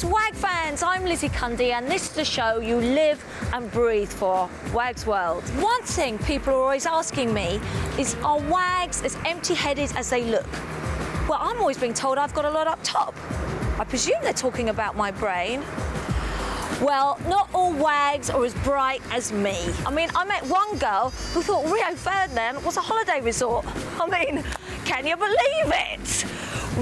WAG fans, I'm Lizzie Cundy and this is the show you live and breathe for, WAG's World. One thing people are always asking me is, are WAGs as empty-headed as they look? Well, I'm always being told I've got a lot up top. I presume they're talking about my brain. Well, not all WAGs are as bright as me. I mean, I met one girl who thought Rio Ferdinand was a holiday resort. I mean, can you believe it?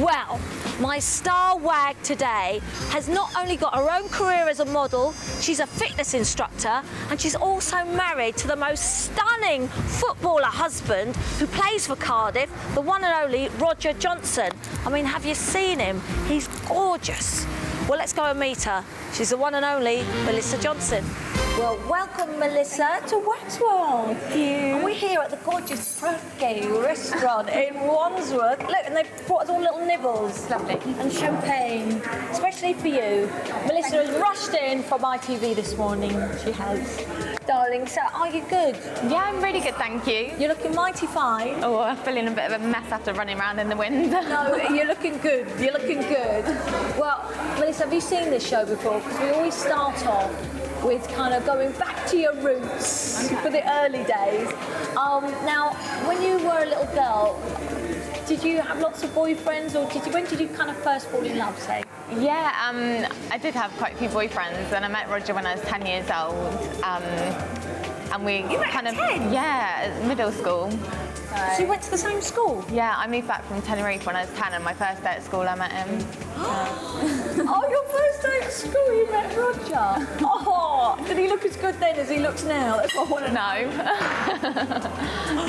Well, my star WAG today has not only got her own career as a model, she's a fitness instructor, and she's also married to the most stunning footballer husband who plays for Cardiff, the one and only Roger Johnson. I mean, have you seen him? He's gorgeous. Well, let's go and meet her. She's the one and only Melissa Johnson. Well, welcome, Melissa, to WAG's World. Thank you. And we're here at the gorgeous Birthday restaurant in Wandsworth. Look, and they brought us all little nibbles. Lovely. And champagne, especially for you. Melissa has rushed in from ITV this morning. She has. Darling, so are you good? Yeah, I'm really good, thank you. You're looking mighty fine. Oh, I'm feeling a bit of a mess after running around in the wind. No, you're looking good. You're looking good. Well, Melissa, have you seen this show before? Because we always start off with kind of going back to your roots for the early days. Now, when you were a little girl, did you have lots of boyfriends, or when did you kind of first fall in love, say? Yeah, I did have quite a few boyfriends, and I met Roger when I was 10 years old. And we You met kind at of 10? Yeah, at middle school. So you went to the same school? Yeah, I moved back from Tenerife when I was 10, and my first day at school I met him. Oh, your first day at school, you met Roger. Oh, did he look as good then as he looks now? That's what I want to know.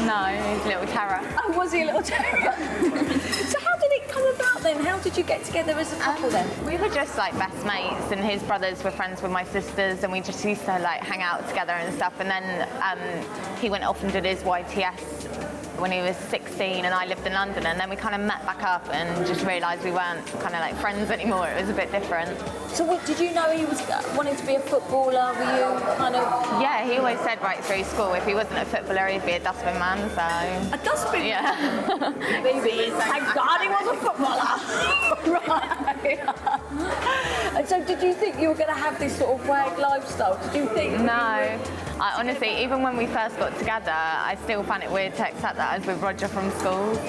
No, he's a little terror. Oh, was he a little terror? So how did it come about then? How did you get together as a couple then? We were just like best mates, and his brothers were friends with my sisters, and we just used to like hang out together and stuff. And then he went off and did his YTS when he was 16, and I lived in London, and then we kind of met back up and just realised we weren't kind of like friends anymore. It was a bit different. So what, did you know he was wanting to be a footballer? Were you kind of... Yeah, he always said right through school if he wasn't a footballer he'd be a dustbin man, so... A dustbin? Yeah. Maybe. Thank God he was a footballer. Right. And so did you think you were going to have this sort of WAG lifestyle? Did you think... No. Honestly, even when we first got together, I still found it weird to accept that I was with Roger from school, so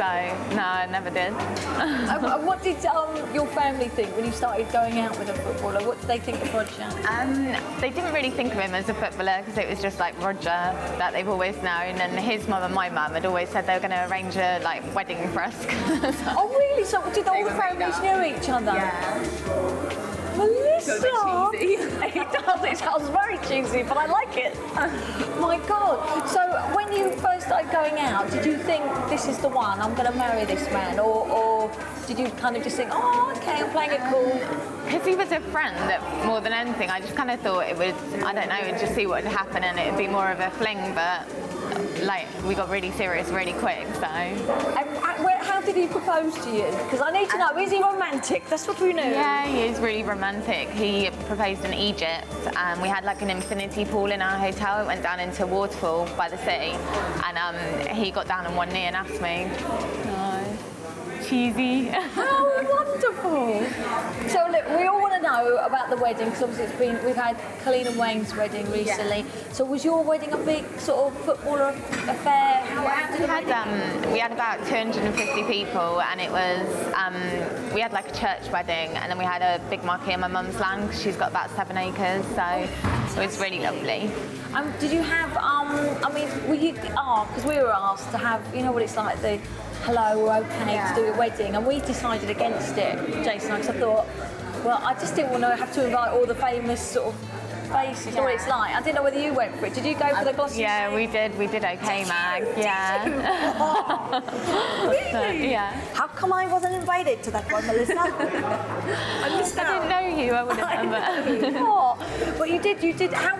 no, I never did. What did your family think when you started going out with a footballer? What did they think of Roger? They didn't really think of him as a footballer because it was just like Roger that they've always known, and his mum and my mum had always said they were going to arrange a wedding for us. Oh really? So did all the families know each other? Yeah. Melissa! cheesy. It does, it sounds very cheesy, but I like it. My God. So when you first started going out, did you think this is the one, I'm going to marry this man? Or did you kind of just think, oh, okay, I'm playing it cool? Because he was a friend more than anything, I just kind of thought it would, I don't know, just see what would happen and it would be more of a fling, but we got really serious really quick, so. How did he propose to you? Because I need to know, is he romantic? That's what we knew. Yeah, he is really romantic. He proposed in Egypt, and we had like an infinity pool in our hotel. It went down into a waterfall by the sea, and he got down on one knee and asked me. Oh, cheesy. How wonderful. So look, we all want to know about the wedding, because obviously we've had Colleen and Wayne's wedding recently. Yeah. So was your wedding a big sort of footballer affair? We had about 250 people, and it was, we had like a church wedding, and then we had a big marquee on my mum's land, 'cause she's got about 7 acres, so it was really lovely. Did you have, I mean, were you, because we were asked to have, you know what it's like, the hello, we're okay to do a wedding, and we decided against it, Jason, because I thought, well, I just didn't want to have to invite all the famous sort of faces, you know what it's like. I didn't know whether you went for it. Did you go for the glossy? Yeah, we did okay, Mag. Yeah. Really? So, yeah. How come I wasn't invited to that one, Melissa? I didn't know you, I would have done. But you did.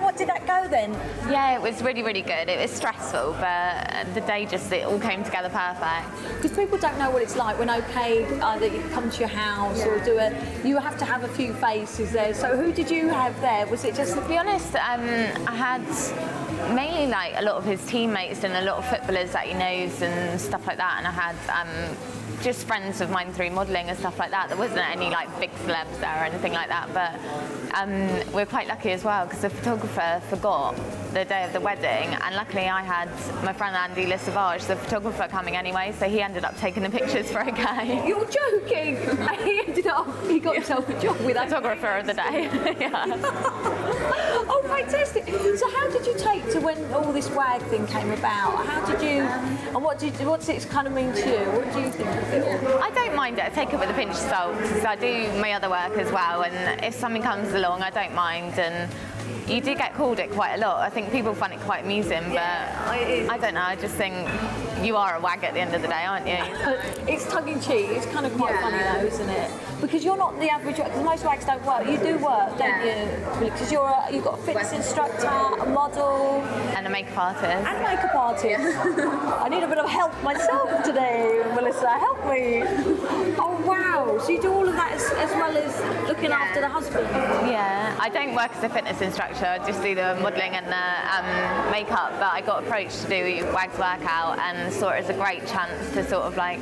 What did that go then? Yeah, it was really, really good. It was stressful, but the day it all came together perfect. Because people don't know what it's like when that you come to your house or you have to have a few faces there. So who did you have there? Was it just... To be honest, I had mainly like a lot of his teammates and a lot of footballers that he knows and stuff like that, and I had just friends of mine through modelling and stuff like that. There wasn't any like big celebs there or anything like that, but we're quite lucky as well because the photographer forgot the day of the wedding, and luckily I had my friend Andy Le Sauvage, the photographer, coming anyway, so he ended up taking the pictures for a guy. You're joking! He got himself a job with that Photographer of the day. Yeah. Oh, fantastic! So how did you take to when all this WAG thing came about? How did you, and what's it kind of mean to you? What do you think of it all? I don't mind it. I take it with a pinch of salt because I do my other work as well, and if something comes along, I don't mind. And you do get called it quite a lot. I think people find it quite amusing, but I don't know. I just think you are a WAG at the end of the day, aren't you? It's tongue-in-cheek. It's kind of quite funny though, isn't it? Because you're not the average, because most WAGs don't work. You do work, don't you? Because you've got a fitness instructor, a model, And a makeup artist. and makeup artist. I need a bit of help myself today, Melissa. Help me. Oh wow! So you do all of that as well as looking after the husband. Yeah, I don't work as a fitness instructor. I just do the modelling and the makeup. But I got approached to do WAG's workout and saw it as a great chance to sort of like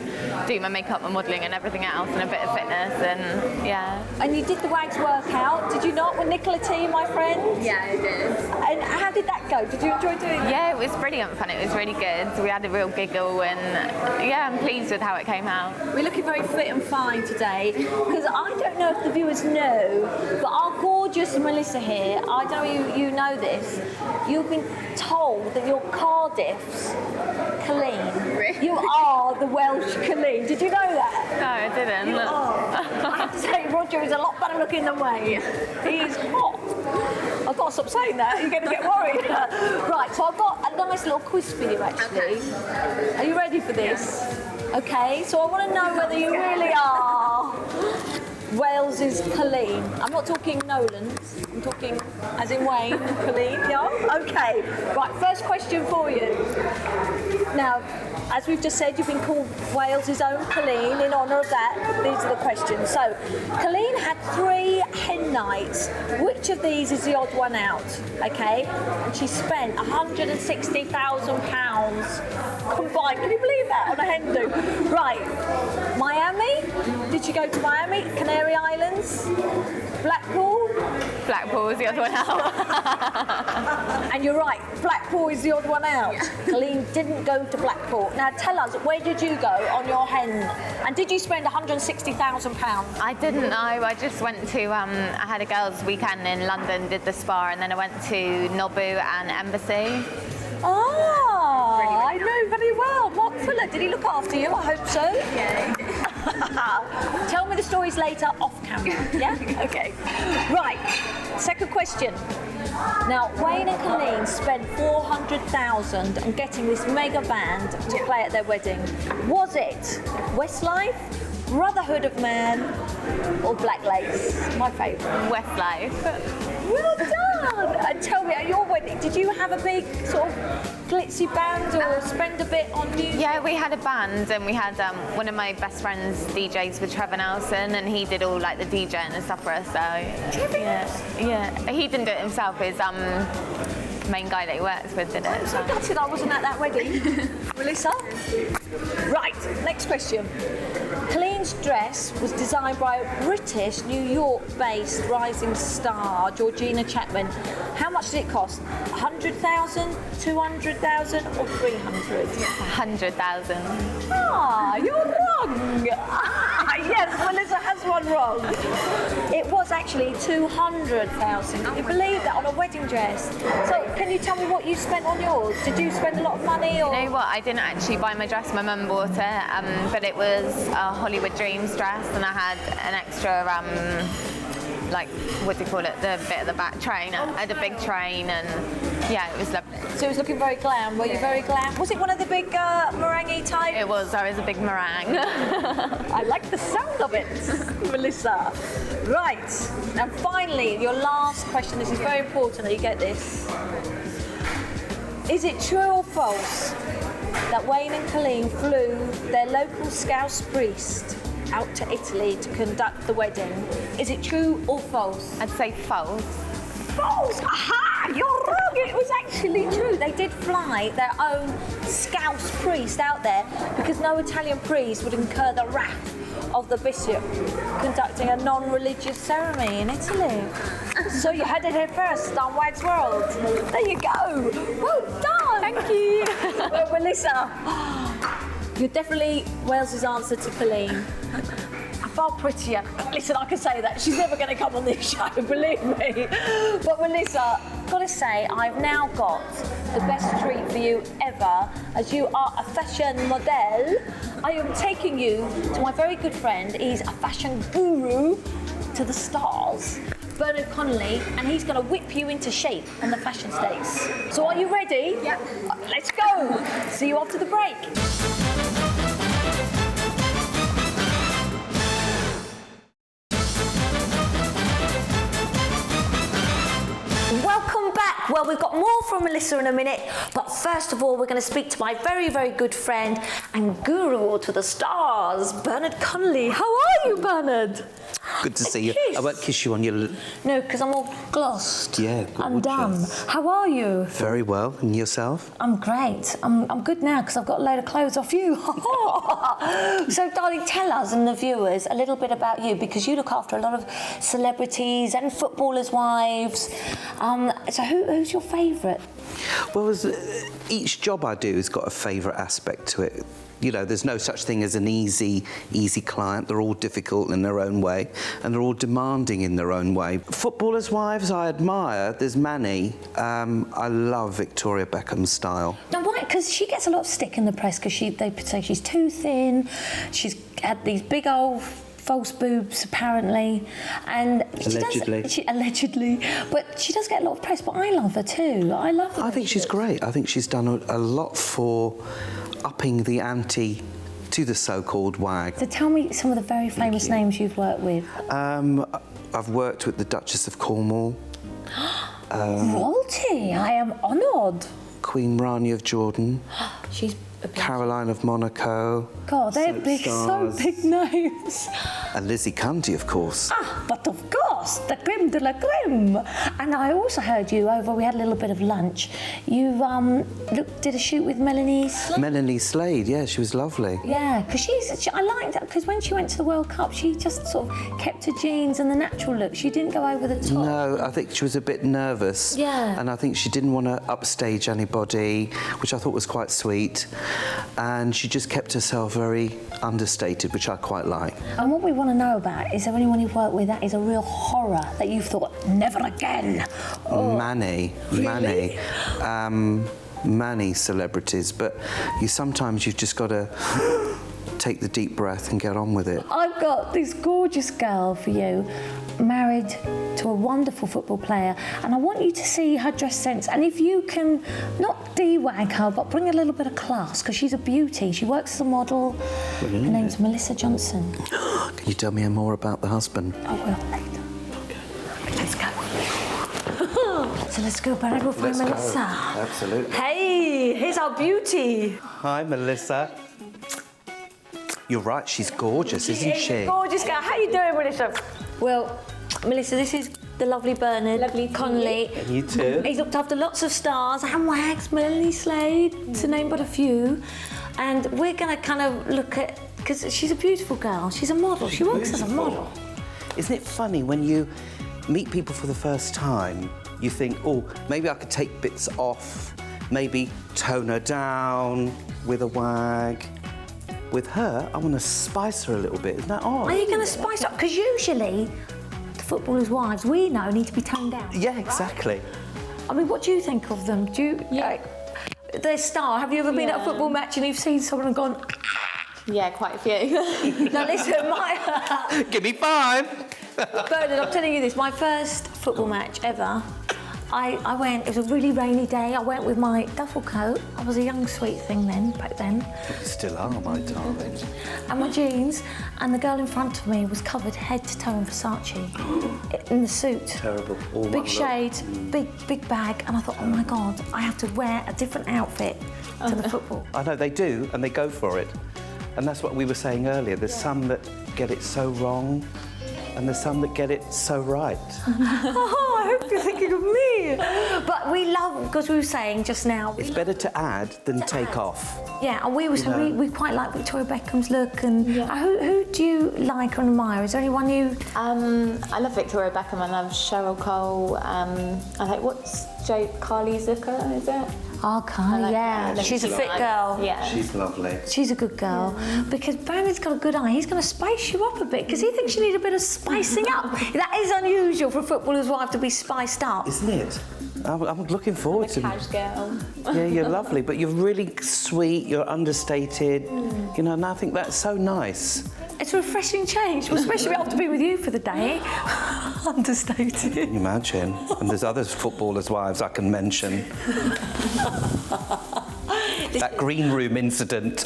do my makeup and modelling and everything else and a bit of fitness. And yeah. And you did the WAG's workout, did you not, with Nicola T, my friend? Yeah, I did. And how did that go? Did you enjoy doing that? Yeah, it was brilliant fun. It was really good. We had a real giggle, and yeah, I'm pleased with how it came out. We're looking very fit and fine today, because I don't know if the viewers know, but our gorgeous Melissa here, I don't know if you know this, you've been told that you're Cardiff's Colleen. Really? You are the Welsh Colleen. Did you know that? No, I didn't. I have to say, Roger is a lot better looking than Wayne. He is hot. I've got to stop saying that, you're going to get worried. Right, so I've got a nice little quiz for you, actually. Are you ready for this? Okay, so I want to know whether you really are Wales's Colleen. I'm not talking Nolan's, I'm talking as in Wayne, Colleen, yeah? Okay, right, first question for you. Now, as we've just said, you've been called Wales's own Colleen in honour of that. These are the questions. So, Colleen had 3 hen nights. Which of these is the odd one out? Okay, and she spent £160,000 combined. Can you believe that on a hen do? Right, Miami. Did she go to Miami? Canary Islands? Blackpool? Blackpool was the other one out. And you're right, Blackpool is the odd one out. Colleen didn't go to Blackpool. Now tell us, where did you go on your hen? And did you spend £160,000? I didn't know. I just went to, I had a girls' weekend in London, did the spa, and then I went to Nobu and Embassy. Ah, I know very well. Mark Fuller, did he look after you? I hope so. Yeah, he did. Tell me the stories later off camera, yeah? Okay. Right, second question. Now, Wayne and Colleen spent $400,000 on getting this mega band to play at their wedding. Was it Westlife, Brotherhood of Man, or Black Lace? My favourite. Westlife. Well done! And tell me, at your wedding, did you have a big sort of glitzy band or spend a bit on music? Yeah, we had a band, and we had one of my best friends DJs with Trevor Nelson, and he did all like the DJing and stuff for us. So yeah, he didn't do it himself. His main guy that he works with did it. So gutted I wasn't at that wedding. Melissa? Right, next question. Colleen's dress was designed by a British, New York-based rising star, Georgina Chapman. How much did it cost? 100,000, 200,000, or 300? 100,000. Ah, you're wrong. Ah, yes, Melissa has one wrong. It was actually 200,000. Can you believe that on a wedding dress? So, can you tell me what you spent on yours? Did you spend a lot of money, or? You know what? I didn't actually buy my dress. My mum bought it, but it was a Hollywood Dreams dress, and I had an extra, like, what do you call it? The bit at the back train. I had a big train, and yeah, it was lovely. So it was looking very glam. Were you very glam? Was it one of the big meringue type? It was. I was a big meringue. I like the sound of it, Melissa. Right. And finally, your last question. This is very important that you get this. Is it true or false that Wayne and Colleen flew their local Scouse priest out to Italy to conduct the wedding? Is it true or false? I'd say false. False! Aha! You're wrong. It was actually true. They did fly their own Scouse priest out there because no Italian priest would incur the wrath of the bishop conducting a non-religious ceremony in Italy. So you heard it here first on Wags World. There you go. Well done. Thank you. Well, Melissa, you're definitely Wales's answer to Colleen. Far prettier. Listen, I can say that. She's never going to come on this show, believe me. But Melissa, gotta say, I've now got the best treat for you ever. As you are a fashion model, I am taking you to my very good friend. He's a fashion guru to the stars, Bernard Connolly, and he's going to whip you into shape on the fashion stakes. So are you ready? Yep. Let's go. See you after the break. Welcome back. Well, we've got more from Melissa in a minute, but first of all, we're going to speak to my very, very good friend and guru to the stars, Bernard Connolly. How are you, Bernard? Good to see you. Kiss. I won't kiss you on your... No, because I'm all glossed. Yeah, and dumb. gorgeous. How are you? Very well. And yourself? I'm great. I'm good now because I've got a load of clothes off you. So, darling, tell us and the viewers a little bit about you because you look after a lot of celebrities and footballers' wives. So, who's your favourite? Well, each job I do has got a favourite aspect to it. You know, there's no such thing as an easy client. They're all difficult in their own way, and they're all demanding in their own way. Footballers' wives I admire. There's Manny. I love Victoria Beckham's style. Now, why? Because she gets a lot of stick in the press because they say she's too thin. She's had these big old false boobs, apparently, and allegedly, but she does get a lot of press. But I love her too. I love her. I think she's great. I think she's done a lot for upping the ante to the so-called wag. So tell me some of the very famous names you've worked with. I've worked with the Duchess of Cornwall. Royalty, I am honoured. Queen Rania of Jordan. She's Caroline of Monaco. God, they're Soap big, stars. so big names. And Lizzie Cundy, of course. But of course, the creme de la creme. And I also heard you we had a little bit of lunch. You did a shoot with Melanie Slade. Melanie Slade, yeah, she was lovely. Yeah, because I liked that because when she went to the World Cup, she just sort of kept her jeans and the natural look. She didn't go over the top. No, I think she was a bit nervous. Yeah. And I think she didn't want to upstage anybody, which I thought was quite sweet. And she just kept herself very understated, which I quite like. And what we want to know about, is there anyone you've worked with that is a real horror that you've thought, never again? Manny. Manny celebrities, but sometimes you've just got to take the deep breath and get on with it. I've got this gorgeous girl for you, married to a wonderful football player, and I want you to see her dress sense. And if you can not de-wag her, but bring a little bit of class, because she's a beauty. She works as a model. Brilliant. Her name's Melissa Johnson. Can you tell me more about the husband? I will later. Okay. Let's go. So let's go, Bernard. We'll find Melissa. Absolutely. Hey, here's our beauty. Hi, Melissa. You're right, she's gorgeous, isn't she? Gorgeous girl. How you doing, Melissa? Well, Melissa, this is the lovely Bernard Connolly. And you too. He's looked after lots of stars, and Wags, Melanie Slade, to name but a few. And we're going to kind of look at, because she's a beautiful girl. She's a model. She works as a model. Isn't it funny when you meet people for the first time, you think, oh, maybe I could take bits off, maybe tone her down with a wag. With her, I want to spice her a little bit. Isn't that odd? Are you going to spice up? Because usually, the footballers' wives, we know, need to be toned down. Yeah, exactly. I mean, what do you think of them? Do you... Yeah. Their star. Have you ever been at a football match and you've seen someone and gone... Yeah, quite a few. Now listen, my... Give me 5. Bernard, I'm telling you this, my first football match ever, I went, it was a really rainy day, I went with my duffel coat, I was a young sweet thing back then, You still are, my darling. and my jeans, and the girl in front of me was covered head to toe in Versace, in the suit. Terrible. All Big shade, big bag, and I thought, oh my God, I have to wear a different outfit to the football. I know, they do, and they go for it. And that's what we were saying earlier. There's some that get it so wrong. and there's some that get it so right. Oh, I hope you're thinking of me. But we love, because we were saying just now. It's better to add than take off. Yeah, and we were saying we quite like Victoria Beckham's look. And who do you like and admire? Is there anyone you? I love Victoria Beckham. I love Cheryl Cole. I like Carly Zucker, is it? Oh, Carly, like yeah. that. She's a fit girl. Yeah. She's lovely. She's a good girl. Because Brandon's got a good eye. He's going to spice you up a bit because he thinks you need a bit of spicing up. That is unusual for a footballer's wife to be spiced up. Isn't it? I'm looking forward to it. Cash girl. Yeah, you're lovely, but you're really sweet, you're understated, you know, and I think that's so nice. It's a refreshing change, well, especially after being with you for the day. Understated. Can you imagine? And there's other footballers' wives I can mention. That green room incident.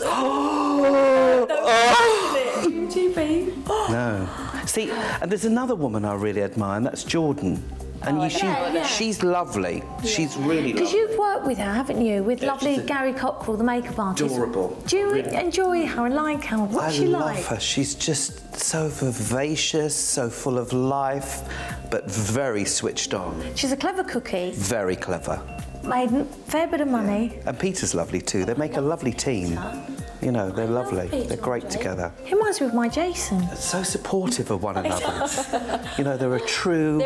No. See, and there's another woman I really admire, and that's Jordan. And she's lovely. She's really lovely. Because you've worked with her, haven't you? With lovely she's Gary Cockrell, the makeup artist. Adorable. Do you enjoy her and like her? What's she like? I love her. She's just so vivacious, so full of life, but very switched on. She's a clever cookie. Very clever. Made a fair bit of money. And Peter's lovely too. They make a lovely team. You know, they're lovely. Peter, They're great actually. together. He reminds me of my Jason. So supportive of one another. You know, they're a true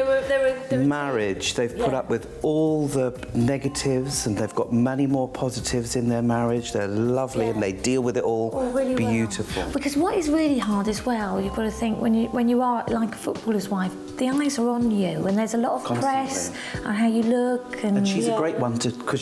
marriage. They've put up with all the negatives and they've got many more positives in their marriage. They're lovely and they deal with it all really beautiful. Well. Because what is really hard as well, you've got to think when you are like a footballer's wife, the eyes are on you and there's a lot of press on how you look. And she's a great one because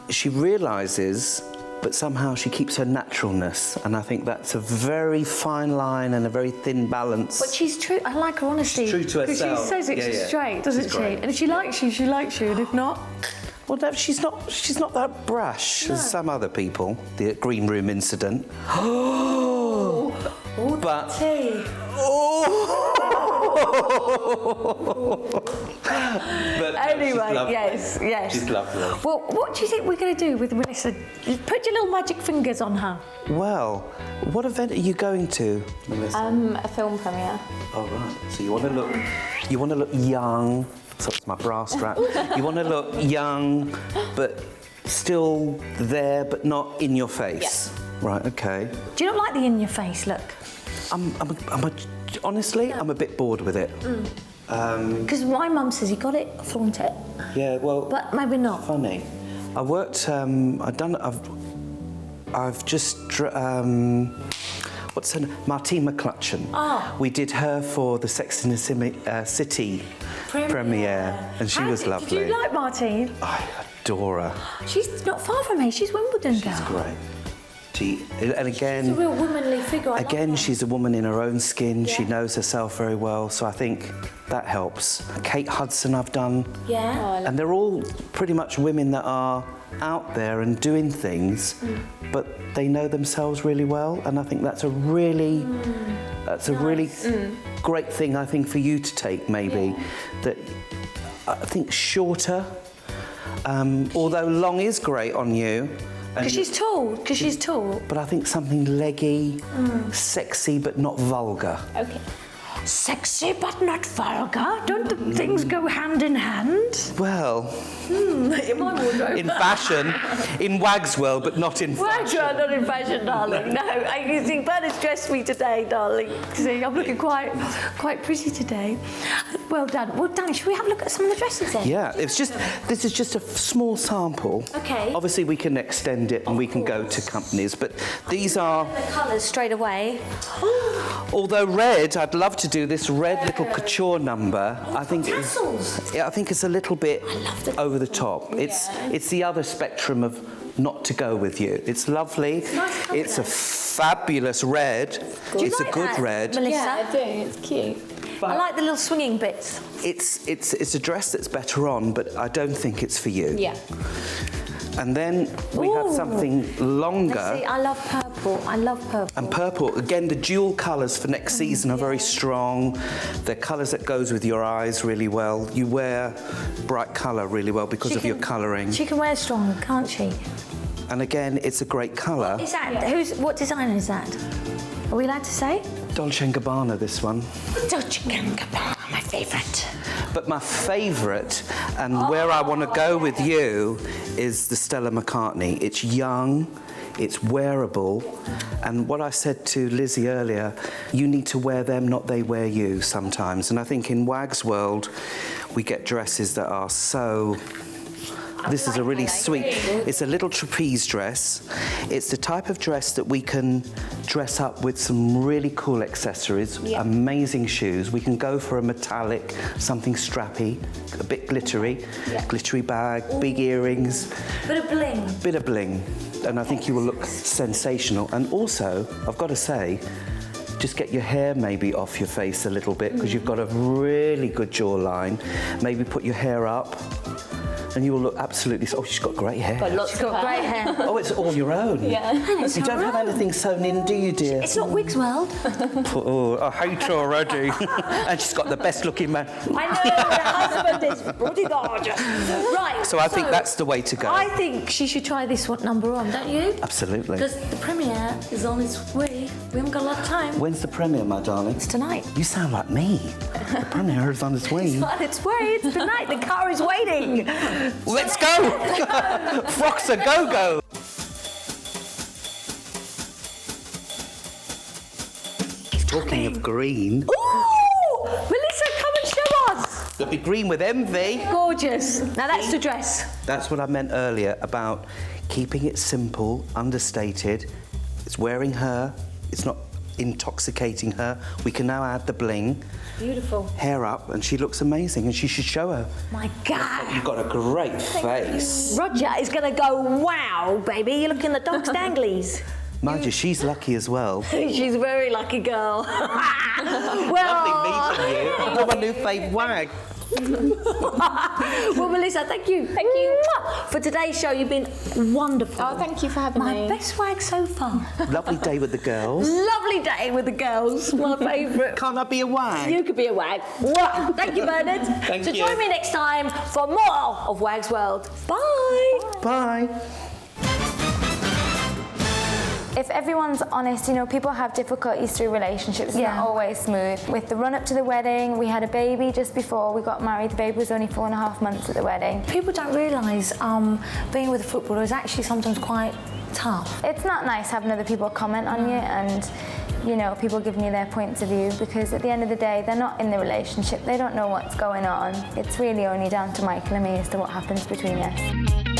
she realises, but somehow she keeps her naturalness, and I think that's a very fine line and a very thin balance. But she's true. I like her honesty. She's true to herself. She says it straight, doesn't She's she? great. And if she likes you, she likes you, and if not, well, no, she's not that brash as some other people. The green room incident. But tea. But Anyway, she's lovely. yes. She's lovely. Well, what do you think we're going to do with Melissa? Put your little magic fingers on her. Well, what event are you going to, Melissa? A film premiere. Oh right. So you want to look young. So it's my bra strap. You want to look young, but still there, but not in your face. Yeah. Right. Okay. Do you not like the in-your-face look? Honestly, I'm a bit bored with it. Because my mum says you got it, flaunt it. Yeah. Well. But maybe not. Funny. I worked. I've just. What's her name? Martine McClutchan. Oh. We did her for the Sex and the City premiere, and she was lovely. Did you like Martine? I adore her. She's not far from me. She's Wimbledon girl. Great. And again, She's a real womanly figure. I again, love her. she's a woman in her own skin. She knows herself very well, so I think that helps. Kate Hudson, I've done. Yeah. And they're all pretty much women that are out there and doing things, but they know themselves really well, and I think that's a really great thing, I think, for you to take, maybe. That I think shorter, although long is great on you. Because she's tall. But I think something leggy, sexy but not vulgar. Okay. Sexy but not vulgar. Don't the things go hand in hand? Well, In my wardrobe. in fashion, in Wag's world, but not in fashion. Well, not in fashion, darling. No, I think Bernard's dressed me today, darling. See, I'm looking quite pretty today. Well done. Well done. Should we have a look at some of the dresses then? Yeah, this is just a small sample. Okay. Obviously, we can extend it and we can go to companies, but these are. The colours straight away. Although red, I'd love to do this red little couture number. I think tassels. I think it's a little bit love the over the top. It's the other spectrum of not to go with you. It's lovely. nice colour, It's a though. fabulous red. Do you It's like a good that, red. Melissa? Yeah, I do. It's cute. I like the little swinging bits. It's a dress that's better on, but I don't think it's for you. Yeah. And then we have Ooh. something longer. See, I love purple. I love purple. And purple, again, the dual colours for next season are very strong. They're colours that goes with your eyes really well. You wear bright colour really well because of your colouring. She can wear strong, can't she? And again, it's a great colour. Is that what designer is that? Are we allowed to say? Dolce & Gabbana, this one. Dolce & Gabbana, my favourite. But my favourite, and where I want to go with you, is the Stella McCartney. It's young, it's wearable, and what I said to Lizzie earlier, you need to wear them, not they wear you sometimes. And I think in Wag's world, we get dresses that are so... This is a really sweet, it's a little trapeze dress. It's the type of dress that we can dress up with some really cool accessories, amazing shoes. We can go for a metallic, something strappy, a bit glittery, glittery bag, big earrings. Bit of bling. Bit of bling. And I think you will look sensational. And also, I've got to say, just get your hair maybe off your face a little bit, because you've got a really good jawline. Maybe put your hair up. And you will look absolutely... Oh, she's got great hair. She's got great hair. Oh, it's all your own. Yeah. You don't have anything sewn in, do you, dear? It's not Wig's World. Oh, I hate her already. And she's got the best looking man. I know, her husband is pretty gorgeous. Right. So I think that's the way to go. I think she should try this number on, don't you? Absolutely. Because the premiere is on its way. We haven't got a lot of time. When's the premiere, my darling? It's tonight. You sound like me. The premiere is on its way. It's on its way. It's tonight. The car is waiting. Let's go! Frocks a go-go! Talking of green, Ooh! Melissa, come and show us. it'll be green with envy. Gorgeous. Now that's the dress. That's what I meant earlier about keeping it simple, understated. It's wearing her, it's not intoxicating her. We can now add the bling. Beautiful. Hair up, and she looks amazing, and she should show her. My God. You've got a great face. Roger is going to go, wow, baby. You're looking at the dog's danglies. Mind you, she's lucky as well. She's a very lucky girl. Well, Lovely meeting you. You're my new fave Wag. well, Melissa, thank you. Thank you. For today's show, you've been wonderful. Oh, thank you for having My me. best wag so far. Lovely day with the girls. Lovely day with the girls. My favourite. Can't I be a Wag? You could be a wag. Mwah. Thank you, Bernard. Thank so you. join me next time for more of Wag's World. Bye. Bye. If everyone's honest, you know, people have difficulties through relationships. It's not always smooth. With the run up to the wedding, we had a baby just before we got married. The baby was only 4.5 months at the wedding. People don't realise being with a footballer is actually sometimes quite tough. It's not nice having other people comment on you and, you know, people giving you their points of view, because at the end of the day, they're not in the relationship. They don't know what's going on. It's really only down to Michael and me as to what happens between us.